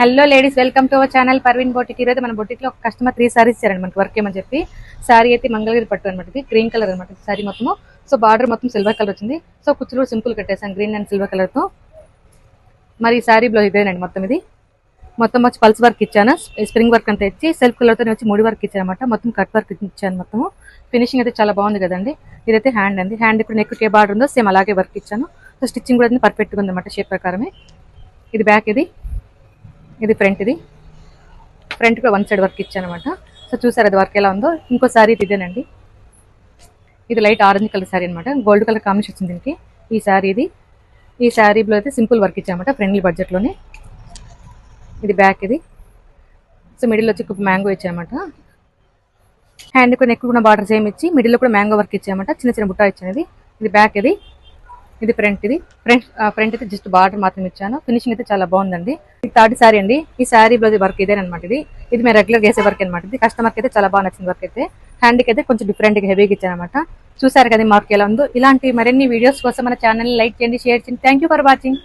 Hello ladies, welcome to our channel Parveen boutique. ఈరోజు మన బొటిక్లో ఒక కస్టమర్ 3 సారీస్ ఇచ్చారండి మనకి వర్క్ ఏమని చెప్పి. సారీ అయితే మంగళగిరి పట్టు అనమాట, ఇది గ్రీన్ కలర్ అనమాట సారీ మొత్తము. సో బార్డర్ మొత్తం సిల్వర్ కలర్ వచ్చింది. సో కుచ్చులు సింపుల్ కట్టేసాను గ్రీన్ అండ్ సిల్వర్ కలర్తో. మరి ఈ సారీ బ్లౌజ్ ఇదేనండి మొత్తం. ఇది మొత్తం వచ్చి పల్స్ వర్క్ ఇచ్చాను, స్ప్రింగ్ వర్క్ అంతా ఇచ్చి సెల్ఫ్ కలర్తో వచ్చి ముడి వర్క్ ఇచ్చాను అనమాట. మొత్తం కట్ వర్క్ ఇచ్చాను మొత్తము. ఫినిషింగ్ అయితే చాలా బాగుంది కదండి. ఇదైతే హ్యాండ్ అండి, హ్యాండ్ ఇప్పుడు నెక్ ఏ బార్డర్ ఉందో సేమ్ అలాగే వర్క్ ఇచ్చాను. సో స్టిచ్చింగ్ కూడా పర్ఫెక్ట్గా ఉంది అనమాట, షేప్ ప్రకారమే. ఇది బ్యాక్, ఇది ఫ్రంట్. ఇది ఫ్రంట్ కూడా 1 సైడ్ వర్క్ ఇచ్చాను అనమాట. సో చూసారు అది వర్క్ ఎలా ఉందో. ఇంకో సారీ ఇదేనండి, ఇది లైట్ ఆరెంజ్ కలర్ సారీ అనమాట, గోల్డ్ కలర్ కాంబినేషన్ వచ్చింది దీనికి. ఈ సారీ ఈ శారీలో అయితే సింపుల్ వర్క్ ఇచ్చామన్నమాట, ఫ్రెండ్లీ బడ్జెట్లోనే. ఇది బ్యాక్. సో మిడిల్ వచ్చి మ్యాంగో ఇచ్చామన్నమాట. హ్యాండ్ కూడా నెక్ కూడా బార్డర్ సేమ్ ఇచ్చి మిడిల్లో కూడా మ్యాంగో వర్క్ ఇచ్చామన్నమాట, చిన్న చిన్న బుట్ట ఇచ్చాను. ఇది బ్యాక్. ఇది ఫ్రంట్. ఫ్రంట్ అయితే జస్ట్ బార్డర్ మాత్రం ఇచ్చాను. ఫినిషింగ్ అయితే చాలా బాగుందండి. ఇది థర్డ్ సారీ అండి. ఈ సారీ బ్లౌజ్ వర్క్ ఇదేనమాట. ఇది మేము రెగ్యులర్ చేసే వర్క్ అనమాట. ఇది కస్టమర్కి అయితే చాలా బాగా నచ్చింది వర్క్ అయితే. హ్యాండ్కి అయితే కొంచెం డిఫరెంట్గా హెవీగా ఇచ్చాను అనమాట. చూసారు కదా మార్క్ ఎలా ఉందో. ఇలాంటి మరిన్ని వీడియోస్ కోసం మన ఛానల్ని లైక్ చేయండి, షేర్ చేయండి. Thank you for watching.